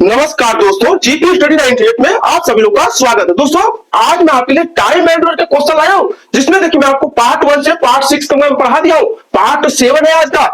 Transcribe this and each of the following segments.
नमस्कार दोस्तों, GP study 98 में आप सभी लोग का स्वागत है। दोस्तों आज मैं आपके लिए टाइम मैनेजमेंट के क्वेश्चन लाया हूं, जिसमें देखिए मैं आपको पार्ट 1 से पार्ट 6 तक मैं पढ़ा दिया हूं। पार्ट 7 है आज का।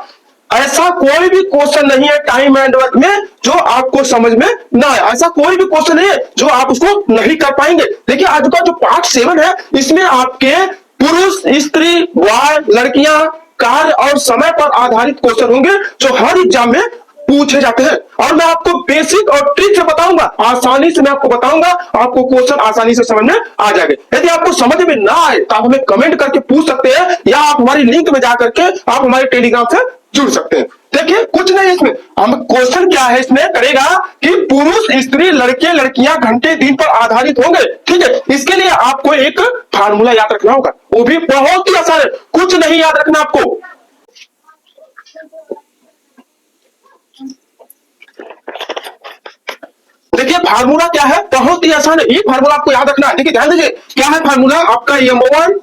ऐसा कोई भी क्वेश्चन नहीं है टाइम मैनेजमेंट में जो आपको समझ में ना आए। ऐसा कोई भी क्वेश्चन नहीं है जो आप उसको नहीं कर पाएंगे। देखिए आज का जो पार्ट 7 है, इसमें आपके पुरुष, स्त्री, बॉय, लड़कियां, कार्य और समय पर आधारित क्वेश्चन होंगे जो हर एग्जाम में पूछे जाते हैं। और मैं आपको बेसिक और ट्रिक से बताऊंगा, आसानी से मैं आपको बताऊंगा, आपको क्वेश्चन आसानी से समझ में आ जाएगा। यदि आपको समझ में ना आए तो आप हमें कमेंट करके पूछ सकते हैं, या आप हमारी लिंक में जाकर के आप हमारे टेलीग्राम से जुड़ सकते हैं। देखिए कुछ नहीं इसमें, हम क्वेश्चन क्या है इसमें करेगा कि पुरुष, स्त्री, लड़के, लड़कियां घंटे दिन पर आधारित होंगे। ठीक है, इसके लिए आपको एक फार्मूला याद रखना होगा, वो भी बहुत ही आसान है, कुछ नहीं याद रखना आपको। देखिए फार्मूला क्या है, बहुत ही आसान है। ये फार्मूला आपको याद रखना है। देखिए ध्यान दीजिए, क्या है फार्मूला आपका, M1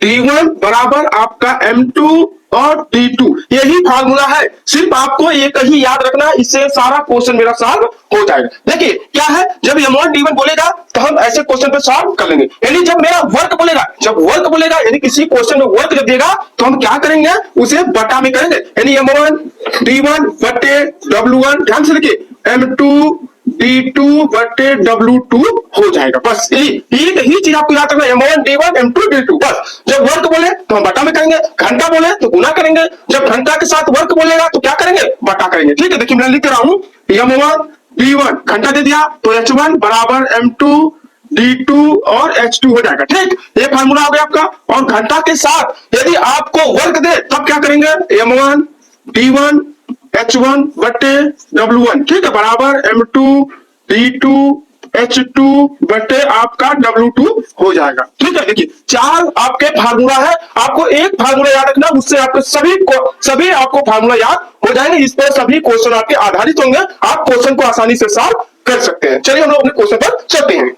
T1 बराबर आपका M2 और T2, यही फार्मूला है। सिर्फ आपको एक ही याद रखना है, इससे सारा क्वेश्चन मेरा सॉल्व हो जाएगा। देखिए क्या है, जब M1 T1 बोलेगा तो हम ऐसे क्वेश्चन पे सॉल्व कर लेंगे। यानी जब मेरा वर्क बोलेगा, जब वर्क बोलेगा यानी किसी क्वेश्चन में वर्क जब देगा तो हम क्या करेंगे, उसे बटा में करेंगे। यानी M1 T1 बटे W1, ध्यान से देखिए M2 D2 बटे W2 हो जाएगा। बस एक ही चीज आपको याद रखना, M1 D1 M2 D2। बस जब वर्क बोले तो हम बटा में करेंगे, घंटा बोले तो गुना करेंगे, जब घंटा के साथ वर्क बोलेगा तो क्या करेंगे, बटा करेंगे। ठीक है, देखिए मैं लिख रहा हूं M1 D1 घंटा दे दिया तो H1 बराबर M2 D2 और H2 हो जाएगा। ठीक, ये फार्मूला हो गया आपका। और घंटा के साथ यदि आपको वर्क दे तब क्या करेंगे, M1 D1 H1 बटे W1, ठीक है, बराबर M2 D2 H2 बटे आपका W2 हो जाएगा। ठीक है, देखिए चार आपके फार्मूला है, आपको एक फार्मूला याद रखना, उससे आपके सभी आपको फार्मूला याद हो जाएंगे। इस पर सभी क्वेश्चन आपके आधारित होंगे, आप क्वेश्चन को आसानी से सॉल्व कर सकते हैं। चलिए हम लोग अपने क्वेश्चन पर चलते हैं।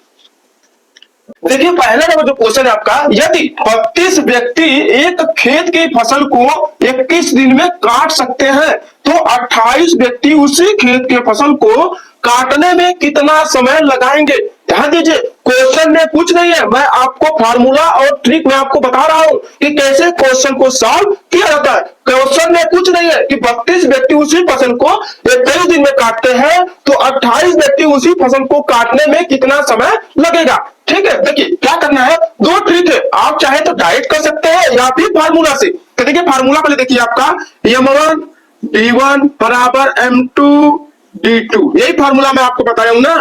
देखिए पहला नंबर जो क्वेश्चन है आपका, यदि 32 व्यक्ति एक खेत की फसल को 21 दिन में काट सकते हैं तो 28 व्यक्ति उसी खेत की फसल को काटने में कितना समय लगाएंगे। ध्यान दीजिए, क्वेश्चन में कुछ नहीं है, मैं आपको फार्मूला और ट्रिक में आपको बता रहा हूं कि कैसे क्वेश्चन को सॉल्व किया जाता है। क्वेश्चन में कुछ नहीं है कि 32 व्यक्ति उसी फसल को 21 दिन में काटते हैं तो 28 व्यक्ति उसी फसल को काटने में कितना समय लगेगा। ठीक है, देखिए क्या करना है, दो ट्रिक है, आप चाहे तो डायरेक्ट कर सकते हैं या फिर फार्मूला से। तो देखिए फार्मूला पहले देखिए आपका M1 D1 बराबर M2 D2, यही फार्मूला मैं आपको बताया हूं ना।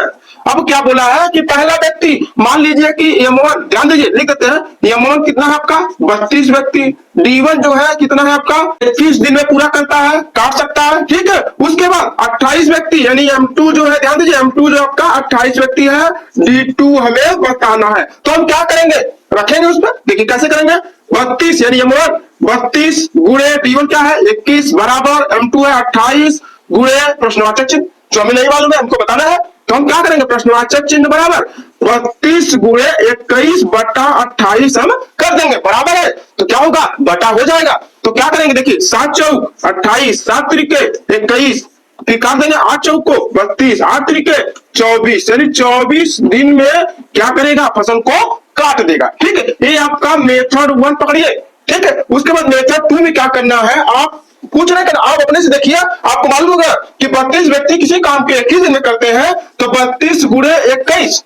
अब क्या बोला है कि पहला व्यक्ति, मान लीजिए कि M1, ध्यान दीजिए लिख देते हैं, M1 कितना है आपका 32 व्यक्ति, D1 जो है कितना है आपका 21 दिन में पूरा करता है, काट सकता है। ठीक है, उसके बाद 28 व्यक्ति यानी M2 जो है, ध्यान दीजिए M2 जो आपका 28 व्यक्ति है, D2 हमें बताना है। तो हम क्या करेंगे, रखेंगे उसमें, देखिए कैसे करेंगे, 32 यानी M1 32 गुणे D1 क्या है 21 बराबर M2 है 28 गुणे प्रश्नवाचक चिन्ह, जो हमें नहीं मालूम है हमको बताना है। तो हम क्या करेंगे, प्रश्नवाचक चिन्ह बराबर 32 गुणे 21 बटा 28 हम कर देंगे, बराबर है तो क्या होगा, बटा हो जाएगा। तो क्या करेंगे, देखिए 7 चौक 28, 7 त्रिके 21, फिर काट देंगे 8 चौक को 32, 8 त्रिके 24, यानी 24 दिन में क्या करेगा, फसल को काट देगा। ठीक है, ये आपका मेथड 1 पकड़िए। ठीक है, उसके बाद मेथड 2 में क्या करना है, आप पूछ रहे हैं, आप अपने से देखिए, आपको मालूम होगा कि 32 व्यक्ति किसी काम के 21 दिन में करते हैं तो 32 गुणे 21,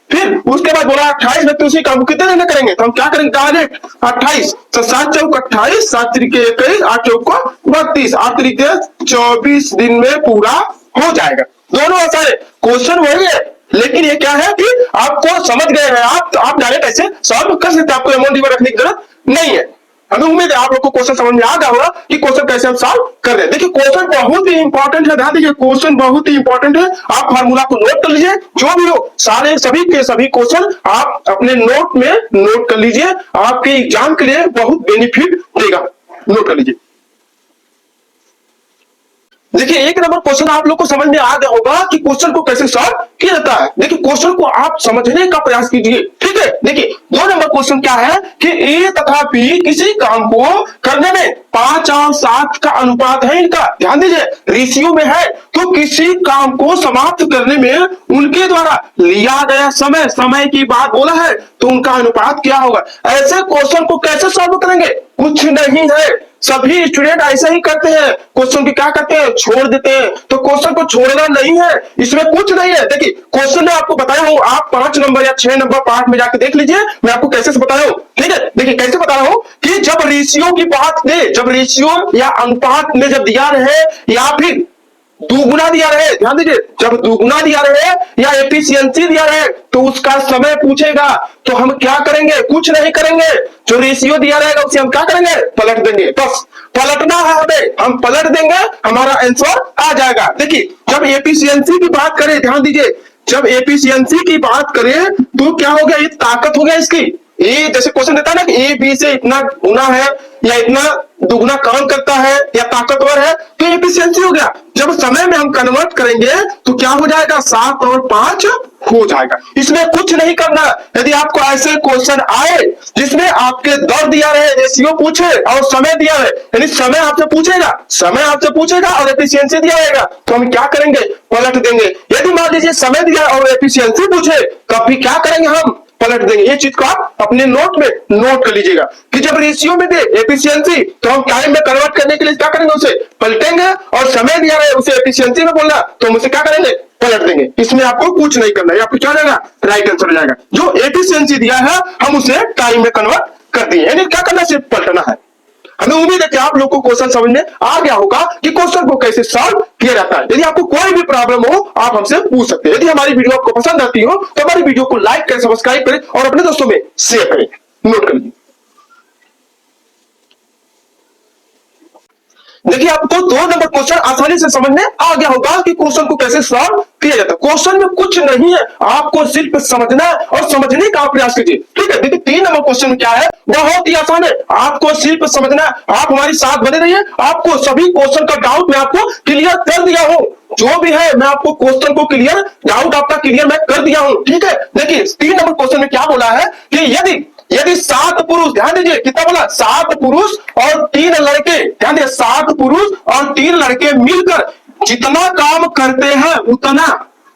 फिर उसके बाद बोला 28 व्यक्ति उसी काम को कितने दिन में करेंगे, तो हम क्या करेंगे डायरेक्ट 28, तो 7 चौक 28, 7 त्रिके 21, 8 चौक को 32, 8 त्रिके 24 दिन में पूरा हो जाएगा। दोनों आसान है, क्वेश्चन वही है, लेकिन ये क्या है कि आपको समझ गए हैं आप, तो आप डायरेक्ट ऐसे सॉल्व कर सकते हैं, आपको M1 D1 रखने की जरूरत नहीं है। हमें उम्मीद है आप लोग को क्वेश्चन समझ में आ गया होगा कि क्वेश्चन कैसे हम सॉल्व कर रहे हैं। देखिए क्वेश्चन बहुत ही इंपॉर्टेंट है, ध्यान दीजिए क्वेश्चन बहुत ही इंपॉर्टेंट है। आप फार्मूला को नोट कर लीजिए, जो भी हो सारे सभी के सभी क्वेश्चन आप अपने नोट में नोट कर लीजिए, आपके एग्जाम के लिए बहुत बेनिफिट देगा, नोट कर लीजिए। देखिए एक नंबर क्वेश्चन आप लोग को समझ में आ गया होगा कि क्वेश्चन को कैसे सॉल्व किया जाता है। देखिए क्वेश्चन को आप समझने का प्रयास कीजिए। ठीक है, देखिए 2 नंबर क्वेश्चन क्या है कि ए तथा बी किसी काम को करने में 5 और 7 का अनुपात है इनका, ध्यान दीजिए रेशियो में है, तो किसी काम को समाप्त करने में उनके द्वारा लिया गया समय, समय की बात बोला है, तो उनका अनुपात क्या होगा। ऐसे क्वेश्चन को कैसे सॉल्व करेंगे, कुछ नहीं है, सभी स्टूडेंट ऐसे ही करते हैं, क्वेश्चन की क्या करते हैं, छोड़ देते हैं। तो क्वेश्चन को छोड़ना नहीं है, इसमें कुछ नहीं है। देखिए क्वेश्चन में आपको बताया हूं, आप 5 नंबर या 6 नंबर पार्ट में जाकर देख लीजिए, मैं आपको कैसे से बताया हूं। ठीक है, देखिए कैसे बता रहा हूं कि जब रेशियो की बात दे, जब रेशियो या अनुपात में जब दिया रहे या फिर दुगुना दिया रहे, ध्यान दीजिए जब दुगुना दिया रहे या एफिशिएंसी दिया रहे, तो उसका समय पूछेगा, तो हम क्या करेंगे, कुछ नहीं करेंगे, जो रेशियो दिया रहेगा उसे हम क्या करेंगे, पलट देंगे। बस पलटना है हमें, हम पलट देंगे, हमारा आंसर आ जाएगा। देखिए जब एफिशिएंसी की बात करें, ध्यान दीजिए जब एफिशिएंसी की बात करें तो क्या हो गया, ये ताकत हो गया इसकी। ये जैसे क्वेश्चन देता है ना कि ए बी से इतना गुना है या इतना दुगुना काम करता है या ताकतवर है, तो एफिशिएंसी हो गया। जब समय में हम कन्वर्ट करेंगे तो क्या हो जाएगा, 7 और 5 हो जाएगा। इसमें कुछ नहीं करना। यदि आपको ऐसे क्वेश्चन आए जिसमें आपके दर दिया रहे, रेशियो पूछे और समय दिया है, यानी समय आपसे पूछेगा, समय आपसे पूछेगा और एफिशिएंसी दिया रहेगा, तो हम क्या करेंगे, पलट देंगे। यदि मान लीजिए समय दिया और एफिशिएंसी पूछे, कभी क्या करेंगे, हम पलट देंगे। ये चीज को आप अपने नोट में नोट कर लीजिएगा कि जब रेशियो में दे एफिशिएंसी, तो हम टाइम में कन्वर्ट करने के लिए क्या करेंगे, उसे पलटेंगे, और समय दिया रहे उसे एफिशिएंसी में बोलना, तो हम उसे क्या करेंगे, पलट देंगे। इसमें आपको कुछ नहीं करना है, आपको क्या हो जाएगा, राइट आंसर हो जाएगा। जो एफिशिएंसी दिया है हम उसे टाइम में कन्वर्ट कर दिए, यानी क्या करना है, सिर्फ पलटना है। हमें उम्मीद है कि आप लोग को क्वेश्चन समझ में आ गया होगा कि क्वेश्चन को कैसे सॉल्व किया जाता है। यदि आपको कोई भी प्रॉब्लम हो आप हमसे पूछ सकते हैं। यदि हमारी वीडियो आपको पसंद आती हो तो हमारी वीडियो को लाइक करें, सब्सक्राइब करें और अपने दोस्तों में शेयर करें। नोट कर लीजिए। देखिए आपको 2 नंबर क्वेश्चन आसानी से समझ में आ गया होगा कि क्वेश्चन को कैसे सॉल्व किया जाता है। क्वेश्चन में कुछ नहीं है, आपको सिर्फ समझना और समझने का प्रयास कीजिए। ठीक है, देखिए 3 नंबर क्वेश्चन में क्या है, बहुत ही आसान है, आपको सिर्फ समझना। आप हमारे साथ बने रहिए, आपको सभी क्वेश्चन का डाउट मैं आपको क्लियर कर दिया हूं, जो भी है मैं आपको क्वेश्चन को क्लियर, डाउट आपका क्लियर मैं कर दिया हूं। ठीक है, देखिए 3 नंबर क्वेश्चन में क्या बोला है कि यदि 7 पुरुष, ध्यान दीजिए कितना बोला, 7 पुरुष और 3 लड़के, ध्यान दीजिए 7 पुरुष और 3 लड़के मिलकर जितना काम करते हैं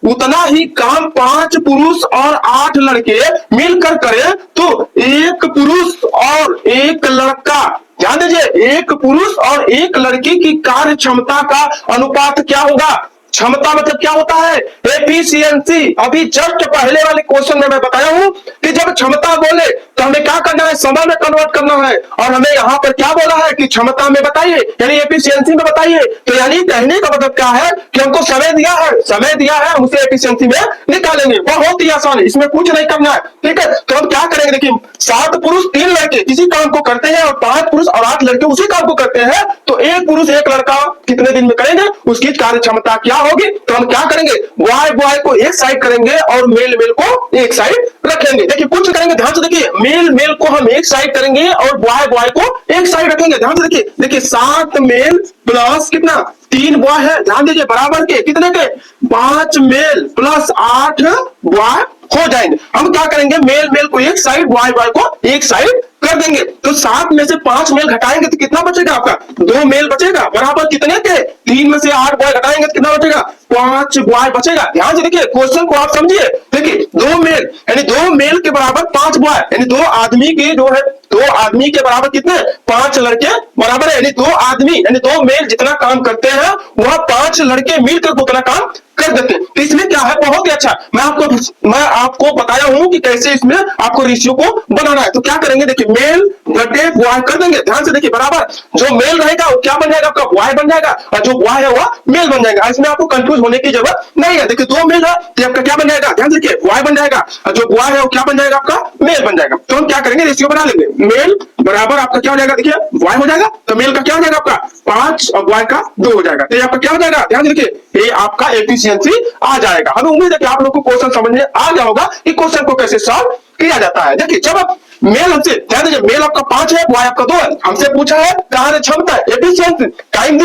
उतना ही काम 5 पुरुष और 8 लड़के मिलकर करें, तो 1 पुरुष और 1 लड़का, ध्यान दीजिए 1 पुरुष और 1 लड़की की कार्य क्षमता का अनुपात क्या होगा। क्षमता मतलब क्या होता है, एफिशिएंसी। अभी जस्ट पहले वाले क्वेश्चन में मैं बताया हूं कि जब क्षमता बोले तो हमें क्या करना है, समय में कन्वर्ट करना है, और हमें यहां पर क्या बोला है कि क्षमता में बताइए, यानी एफिशिएंसी में बताइए। तो यानी कहने का मतलब क्या है कि हमको समय दिया है, हम उसे एफिशिएंसी में निकालेंगे। बहुत ही आसान है, इसमें कुछ नहीं करना है। ठीक है, तो हम क्या करेंगे, देखिए 7 पुरुष 3 लड़के किसी काम को करते हैं और 5 पुरुष और 8 लड़के उसी काम को करते हैं, तो 1 पुरुष 1 लड़का कितने दिन में करेंगे, उसकी कार्य क्षमता क्या होगी। तो हम क्या करेंगे, बॉय को एक साइड करेंगे और मेल को एक साइड रखेंगे। देखिए कुछ करेंगे, ध्यान से देखिए, मेल को हम एक साइड करेंगे और बॉय को एक साइड रखेंगे। ध्यान से देखिए 7 मेल प्लस कितना, 3 बॉय है, ध्यान दीजिए बराबर के कितने के, 5 मेल प्लस 8 बॉय हो जाएंगे। हम क्या करेंगे, मेल को एक साइड, बॉय को एक साइड कर देंगे। तो 7 में से 5 मेल घटाएंगे तो कितना बचेगा, आपका 2 मेल बचेगा, बराबर कितने के, 3 में से 8 बॉय घटाएंगे तो कितना बचेगा, 5 बॉय बचेगा। ध्यान से देखिए क्वेश्चन को आप समझिए। देखिए 2 मेल यानी 2 मेल के बराबर 5 बॉय, यानी 2 आदमी के जो है 2 आदमी के बराबर कितने, 5 लड़के बराबर है, यानी 2 आदमी यानी 2 मेल जितना काम करते हैं वह 5 लड़के मिलकर उतना काम कर देते हैं। तो इसमें क्या है, बहुत ही अच्छा, मैं आपको बताया हूं कि कैसे इसमें आपको रेशियो को बनाना है। तो क्या करेंगे, देखिए मेल घटे बॉय कर देंगे। ध्यान से देखिए बराबर, जो मेल रहेगा वो क्या बन जाएगा, आपका बॉय बन जाएगा, और जो बॉय है वह मेल बन जाएगा। इसमें आपको कंफ्यूज होने की जरूरत नहीं है। देखिए 2 मेल है तो आपका क्या बन जाएगा, ध्यान देखिए बॉय बन जाएगा, और जो बॉय है वो क्या बन जाएगा, आपका मेल बन जाएगा। तो हम क्या करेंगे, रेशियो बना लेंगे, मेल बराबर आपका क्या हो जाएगा, देखिए बॉय हो जाएगा, तो मेल का क्या हो जाएगा, आपका 5 और बॉय का 2 हो जाएगा। तो ये आपका क्या हो जाएगा, ध्यान देखिए ये आपका एफिशिएंसी आ जाएगा। हमें उम्मीद है कि आप लोग को क्वेश्चन समझ में आ गया होगा कि क्वेश्चन को कैसे सॉल्व किया जाता है। देखिए जब आप मेल हमसे, ध्यान दीजिए मेल आपका 5 है, बॉय आपका 2 है, हमसे पूछा है कार्य क्षमता, एफिशिएंसी, टाइम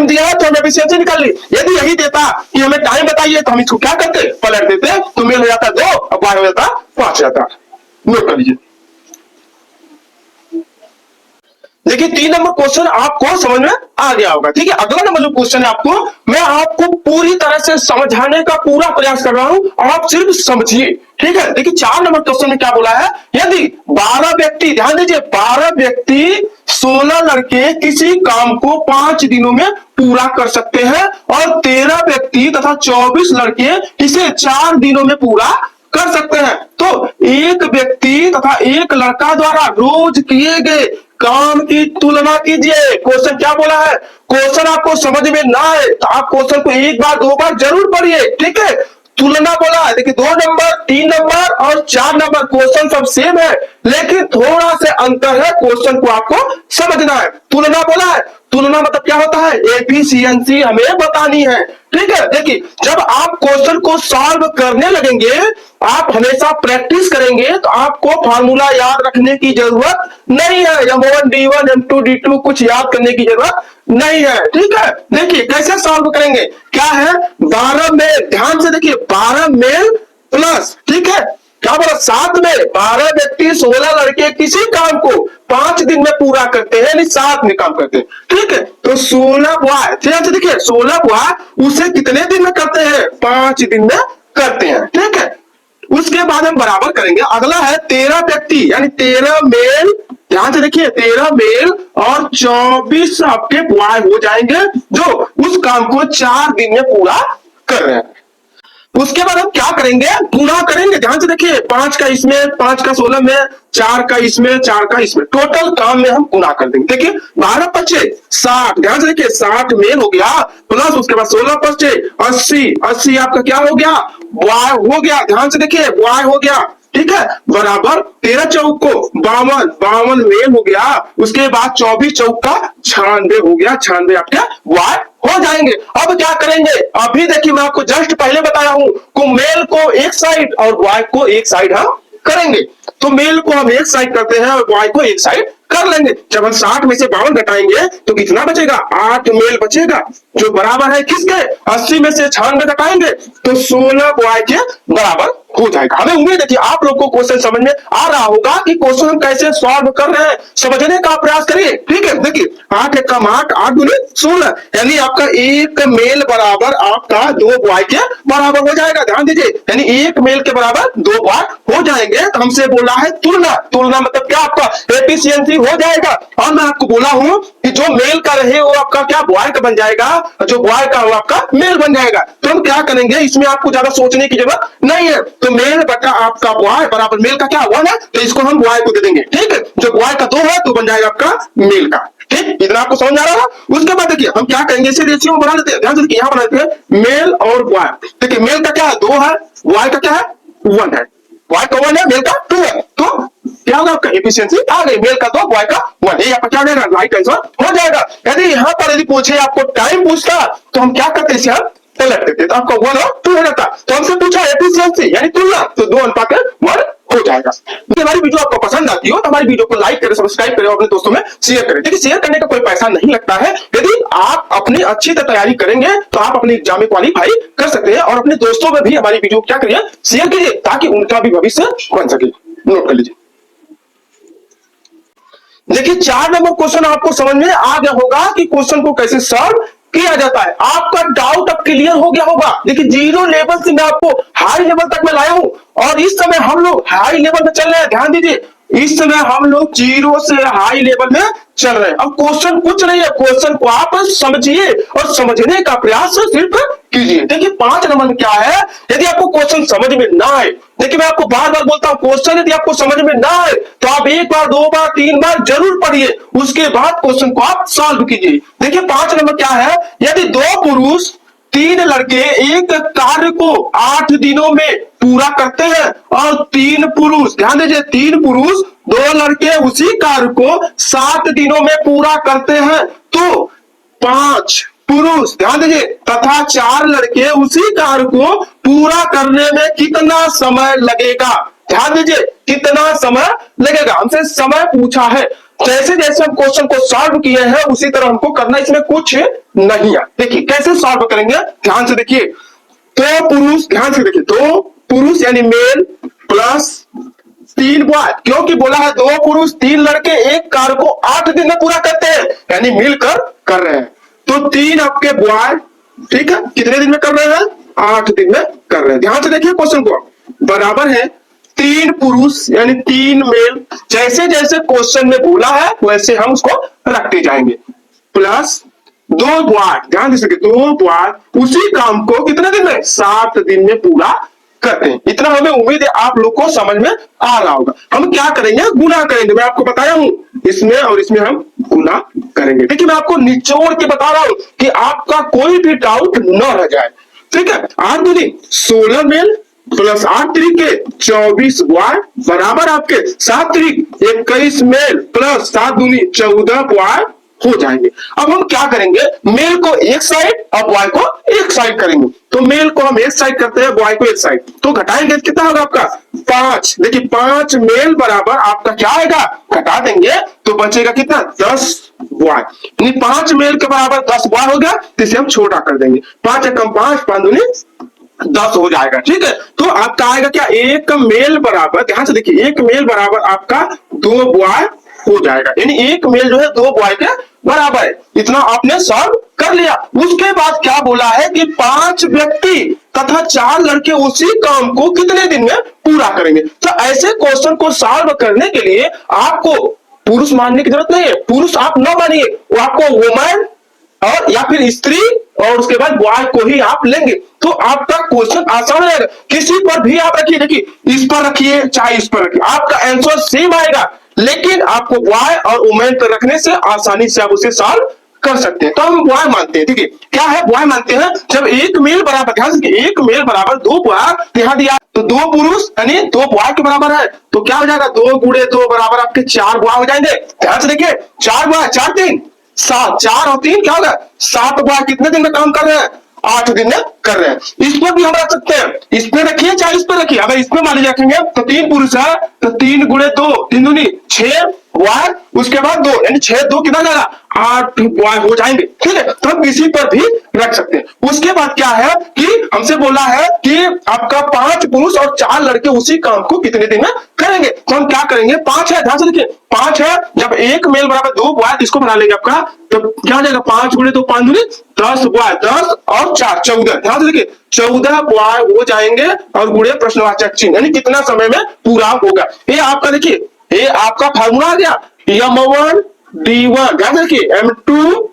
दिया है तो हम एफिशिएंसी निकाल ली। यदि यही देता कि हमें टाइम बताइए तो हम इसको क्या करते, पलट देते, तो मेल हो जाता 2 और बॉय हो जाता 5 हो जाता। नोट कर लीजिए। देखिए 3 नंबर क्वेश्चन आपको समझ में आ गया होगा। ठीक है, अगला नंबर जो क्वेश्चन है आपको, मैं आपको पूरी तरह से समझाने का पूरा प्रयास कर रहा हूं, आप सिर्फ समझिए। ठीक है, देखिए 4 नंबर क्वेश्चन में क्या बोला है, यदि 12 व्यक्ति, ध्यान दीजिए, 12 व्यक्ति 16 लड़के किसी काम को 5 दिनों में पूरा कर सकते हैं और 13 व्यक्ति तथा 24 लड़के इसे 4 दिनों में पूरा कर सकते हैं, तो एक व्यक्ति तथा एक लड़का द्वारा रोज किए गए काम की तुलना कीजिए। क्वेश्चन क्या बोला है, क्वेश्चन आपको समझ में ना आए तो आप क्वेश्चन को 1 बार 2 बार जरूर पढ़िए। ठीक है, तुलना बोला है, देखिए 2 नंबर 3 नंबर और 4 नंबर क्वेश्चन सब सेम है, लेकिन थोड़ा से अंतर है, क्वेश्चन को आपको समझना है। तुलना बोला है, तुलना मतलब क्या होता है, एफिशिएंसी हमें बतानी है। ठीक है, देखिए जब आप क्वेश्चन को सॉल्व करने लगेंगे, आप हमेशा प्रैक्टिस करेंगे तो आपको फार्मूला याद रखने की जरूरत नहीं है, M1 D1 M2 D2 कुछ याद करने की जरूरत नहीं है। ठीक है, देखिए कैसे सॉल्व करेंगे, क्या है 12 मेल, ध्यान से देखिए 12 मेल प्लस, ठीक है क्या बोला 7 में 12 व्यक्ति 16 लड़के किसी काम को 5 दिन में पूरा करते हैं, यानी 7 में काम करते हैं। ठीक है, तो 16 बॉय, देखिए 16 बॉय उसे कितने दिन में करते हैं, 5 दिन में करते हैं। ठीक है, उसके बाद हम बराबर करेंगे, अगला है 13 व्यक्ति यानी 13 मेल, ध्यान से देखिए 13 मेल और 24 आपके बॉय हो जाएंगे जो उस काम को 4 दिन में पूरा कर रहे हैं। उसके बाद हम क्या करेंगे, गुणा करेंगे, ध्यान से देखिए 5 का इसमें, 5 का 16 में, 4 का इसमें, 4 का इसमें, टोटल काम में हम गुणा कर देंगे। देखिए 12 पचे 60, ध्यान से देखिए 60 मेल हो गया, प्लस उसके बाद 16 पचे 80, 80 आपका क्या हो गया, बॉय हो गया, ध्यान से देखिए बॉय हो गया। ठीक है, बराबर 13 चौक को 52, 52 मेल हो गया, उसके बाद 24 चौक का 96 हो गया, 96 आपके बॉय हो जाएंगे। अब क्या करेंगे, अभी देखिए मैं आपको जस्ट पहले बताया हूं को मेल को एक साइड और बॉय को एक साइड हम करेंगे, तो मेल को हम एक साइड करते हैं और बॉय को एक साइड कर लेंगे। जब हम 60 में से 52 घटाएंगे तो कितना बचेगा, 8 मेल बचेगा, जो बराबर है किसके, 80 में से 96 घटाएंगे तो 16 बॉय के बराबर हो जाएगा। हमें उम्मीद है कि आप लोग को क्वेश्चन समझ में आ रहा होगा कि क्वेश्चन हम कैसे सॉल्व कर रहे हैं, समझने का प्रयास करिए। ठीक है, देखिए 8 एक कम 8, 8 दूनी 16, यानी आपका एक मेल बराबर आपका 2 बॉय के बराबर हो जाएगा। ध्यान दीजिए, यानी एक मेल के बराबर 2 बॉय हो जाएंगे। तो हमसे बोला है तुलना, तुलना मतलब क्या, आपका एफिशिएंसी हो जाएगा। और मैं आपको बोला हूं कि जो मेल का रहे वो आपका क्या बॉय का बन जाएगा, जो बॉय का वो आपका मेल बन जाएगा। तो हम क्या करेंगे, इसमें आपको ज्यादा सोचने की जरूरत नहीं है, तो मेल बटा आपका बॉय बराबर मेल का क्या 1 है, तो इसको हम बॉय को दे देंगे। ठीक है, जो बॉय का 2 है तो बन जाएगा आपका मेल का। ठीक, इतना आपको समझ आ रहा है। उसके बाद देखिए हम क्या करेंगे, इसे रेशियो में बना लेते हैं। ध्यान से देखिए यहां बना लेते हैं मेल और बॉय। देखिए मेल का क्या है 2 है, बॉय का क्या है 1 है, बॉय का 1 है, मेल का 2 है, तो क्या होगा आपका एफिशिएंसी आ गई, मेल का 2 बॉय का 1, ये आपका क्या हो जाएगा, राइट आंसर हो जाएगा। यदि यहां पर यदि पूछे आपको टाइम पूछता तो हम क्या करते हैं, पलट देते तो आपका 1 और 2 हो जाता। तो हमसे पूछा एफिशिएंसी यानी तुलना, तो 2 अनुपात 1 हो जाएगा। हमारी वीडियो आपको पसंद आती हो तो हमारी वीडियो को लाइक करें, सब्सक्राइब करें और अपने दोस्तों में शेयर करें। देखिए शेयर करने का कोई पैसा नहीं लगता है, यदि आप अपनी अच्छी तरह तैयारी करेंगे तो आप अपने एग्जाम में क्वालिफाई कर सकते हैं। और अपने दोस्तों में भी हमारी वीडियो क्या करिए, शेयर कीजिए ताकि उनका भी भविष्य बन सके। नोट कर लीजिए। देखिए 4 नंबर क्वेश्चन आपको समझ में आ गया होगा कि क्वेश्चन को कैसे सॉल्व किया जाता है। आपका डाउट अब क्लियर हो गया होगा। देखिए 0 लेवल से मैं आपको हाई लेवल तक मैं लाया हूं और इस समय हम लोग हाई लेवल में चल रहे हैं। ध्यान दीजिए, इस समय हम लोग 0 से हाई लेवल में चल रहे हैं। अब क्वेश्चन कुछ नहीं है, क्वेश्चन को आप समझिए और समझने का प्रयास सिर्फ कीजिए। देखिए 5 नंबर में क्या है, यदि आपको क्वेश्चन समझ में ना आए, देखिए मैं आपको बार बार बोलता हूं क्वेश्चन यदि आपको समझ में ना आए तो आप 1 बार 2 बार 3 बार जरूर पढ़िए, उसके बाद क्वेश्चन को आप सॉल्व कीजिए। देखिए 5 नंबर क्या है, यदि 2 पुरुष 3 लड़के एक कार्य को 8 दिनों में पूरा करते हैं और 3 पुरुष, ध्यान दीजिए 3 पुरुष 2 लड़के उसी कार्य को 7 दिनों में पूरा करते हैं, तो 5 पुरुष, ध्यान दीजिए, तथा 4 लड़के उसी कार्य को पूरा करने में कितना समय लगेगा। ध्यान दीजिए कितना समय लगेगा, हमसे समय पूछा है। जैसे जैसे हम क्वेश्चन को सॉल्व किए हैं उसी तरह हमको करना, इसमें कुछ नहीं है। देखिए कैसे सॉल्व करेंगे, ध्यान से देखिए, 2 पुरुष, ध्यान से देखिए 2 पुरुष यानी मेल प्लस 3 बॉय, क्योंकि बोला है 2 पुरुष 3 लड़के एक कार्य को 8 दिन में पूरा करते हैं, यानी मिलकर कर रहे हैं। तो 3 आपके बॉय, ठीक है, कितने दिन में कर रहे हैं? 8 दिन में कर रहे हैं। ध्यान से देखिए क्वेश्चन को, बराबर है 3 पुरुष यानी 3 मेल, जैसे जैसे क्वेश्चन में बोला है वैसे हम उसको रखते जाएंगे, प्लस 2 बॉय, ध्यान दे, 2 बॉय उसी काम को कितने दिन में? 7 दिन में पूरा करते हैं। इतना हमें उम्मीद है आप लोग को समझ में आ रहा होगा। हम क्या करेंगे? गुना करेंगे। मैं आपको बताया हूं, इसमें और इसमें हम गुना करेंगे। देखिए मैं आपको निचोड़ के बता रहा हूं कि आपका कोई भी डाउट न रह जाए, ठीक है। 8 दूनी 16 मेल प्लस 8 तरीके 24 बॉय बराबर आपके 7 तरीक 21 मेल प्लस 7 दूनी 14 बॉय हो जाएंगे। अब हम क्या करेंगे? मेल को एक साइड और बॉय को एक साइड करेंगे। तो मेल को हम एक साइड करते हैं, बॉय को एक साइड, तो घटाएंगे कितना होगा आपका? 5। देखिए 5 मेल बराबर आपका क्या आएगा? घटा देंगे तो बचेगा कितना? 10 बॉय। 5 मेल के बराबर 10 बॉय हो गया, तो इसे हम छोटा कर देंगे। 5 एकम 5, 5 दूनी 10 हो जाएगा, ठीक है। तो आपका आएगा क्या? एक मेल बराबर, ध्यान से देखिए, एक मेल बराबर आपका 2 बॉय हो जाएगा, यानी एक मेल जो है 2 बॉय के बराबर है। इतना आपने सॉल्व कर लिया। उसके बाद क्या बोला है कि 5 व्यक्ति तथा 4 लड़के उसी काम को कितने दिन में पूरा करेंगे। तो ऐसे क्वेश्चन को सॉल्व करने के लिए आपको पुरुष मानने की जरूरत नहीं है, पुरुष आप न मानिए, वो आपको वुमेन और या फिर स्त्री और उसके बाद बॉय को ही आप लेंगे, तो आपका क्वेश्चन आसान रहेगा। किसी पर भी आप रखिए, देखिए इस पर रखिए चाहे इस पर रखिए, आपका आंसर सेम आएगा, लेकिन आपको बॉय और वुमेन पर रखने से आसानी से आप उसे सॉल्व कर सकते हैं। तो हम बॉय मानते हैं, ठीक है। क्या है? बॉय मानते हैं जब एक मेल बराबर, ध्यान से एक मेल बराबर 2 बॉय यहां दिया, तो 2 पुरुष यानी 2 बॉय के बराबर है, तो क्या हो जाएगा? 2 गुणे 2 बराबर आपके 4 बॉय हो जाएंगे। ध्यान से देखिए, 4 बॉय, 4 3 7, 4 और 3 क्या होगा? 7 बॉय कितने दिन में काम कर रहे हैं? 8 दिन में कर रहे हैं। इसमें भी हम रख सकते हैं, इसमें रखिए चाहे इस पर रखिए। अगर इसमें मान लीजिए रखेंगे तो 3 पुरुष है, तो 3 गुणे 2, 3 दूनी 6 बॉय, उसके बाद 2 यानी 6 2 कितना जाएगा? 8 बॉय हो जाएंगे, ठीक है। तो हम किसी पर भी रख सकते हैं। उसके बाद क्या है कि हमसे बोला है कि आपका 5 पुरुष और 4 लड़के उसी काम को कितने दिन में करेंगे। तो हम क्या करेंगे? 5 है, ध्यान से देखिए 5 है, जब एक मेल बराबर 2 बॉय, इसको बना लेंगे आपका, तो क्या हो जाएगा? 5 गुणे 2 5 दूनी 10 बॉय, 10 और 4 14, ध्यान से देखिए 14 बॉय हो जाएंगे और गुणे प्रश्नवाचक चिन्ह, यानी कितना समय में पूरा होगा। ये आपका देखिए, ये आपका फार्मूला आ गया, M1 D1, ध्यान रखिए M2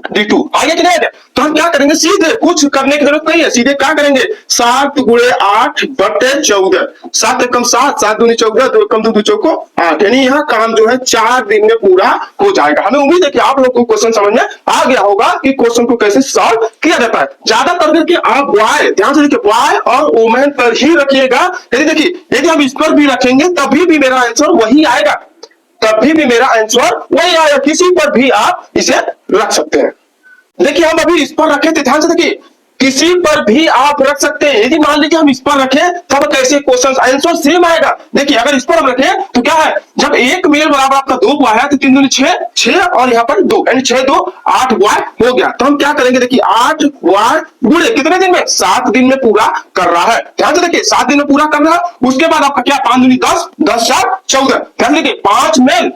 D2 आगे कि नहीं? तो हम क्या करेंगे? सीधे कुछ करने की जरूरत नहीं है, सीधे क्या करेंगे? 7 गुणे 8 बटे 14, 7 एकम 7, 7 दूनी 14, 2 एकम 2 चौको 8, यानी यहाँ काम जो है 4 दिन में पूरा हो जाएगा। हमें उम्मीद है कि आप लोग को क्वेश्चन समझ में आ गया होगा कि क्वेश्चन को कैसे सॉल्व किया जाता है। ज्यादातर करके आप बॉय, ध्यान से देखिए बॉय और वुमेन पर ही रखिएगा। यदि देखिए यदि हम इस पर भी रखेंगे तभी भी मेरा आंसर वही आएगा, तभी भी मेरा आंसर वही आएगा। किसी पर भी आप इसे रख सकते हैं। देखिए हम अभी इस पर रखे थे, ध्यान से देखिए, किसी पर भी आप रख सकते हैं। यदि मान लीजिए हम इस पर रखें तब कैसे क्वेश्चन आंसर सेम आएगा। देखिए अगर इस पर हम रखें तो क्या है? जब एक मेल बराबर आपका 2 बॉय है, तो 3 दूनी 6, 6 और यहाँ पर 2 यानी 6 2 8 बॉय हो गया। तो हम क्या करेंगे? देखिए 8 बॉय गुणे कितने दिन में? 7 दिन में पूरा कर रहा है। ध्यान से देखिए 7 दिन में पूरा कर रहा है। उसके बाद आपका क्या? 5 दूनी 10, 10 4 14, ध्यान देखिए 5 मेल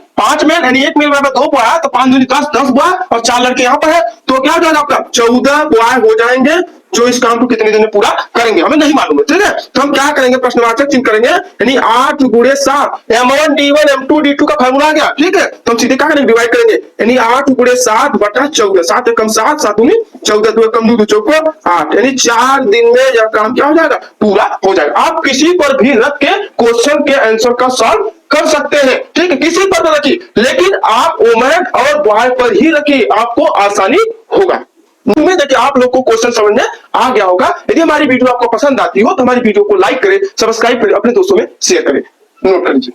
यानी एक मेल बराबर 2 बॉय, तो 5 दूनी 10, 10 बॉय और 4 लड़के यहाँ पर है, तो क्या हो जाएगा आपका? 14 बॉय हो जाएंगे जो इस काम को कितने दिन में पूरा करेंगे, हमें नहीं मालूम है, ठीक है। तो हम क्या करेंगे? प्रश्नवाचक चिन्ह करेंगे, यानी 8 गुणे 7, M1 D1 M2 D2 का फार्मूला आ गया, ठीक है। तो हम सीधे क्या करेंगे? डिवाइड करेंगे, यानी 8 गुणे 7 बटा 14, 7 एकम 7, 7 दूनी 14, 2 एकम 2 चौको 8, यानी 4 दिन में यह काम क्या हो जाएगा? पूरा हो जाएगा। आप किसी पर भी रख के क्वेश्चन के आंसर का सॉल्व कर सकते हैं, ठीक है। किसी पर रखिए, लेकिन आप वुमेन और बॉय पर ही रखिए, आपको आसानी होगा। उम्मीद है कि आप लोग को क्वेश्चन समझ में आ गया होगा। यदि हमारी वीडियो आपको पसंद आती हो तो हमारी वीडियो को लाइक करें, सब्सक्राइब करें, अपने दोस्तों में शेयर करें। नोट कर लीजिए।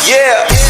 Yeah.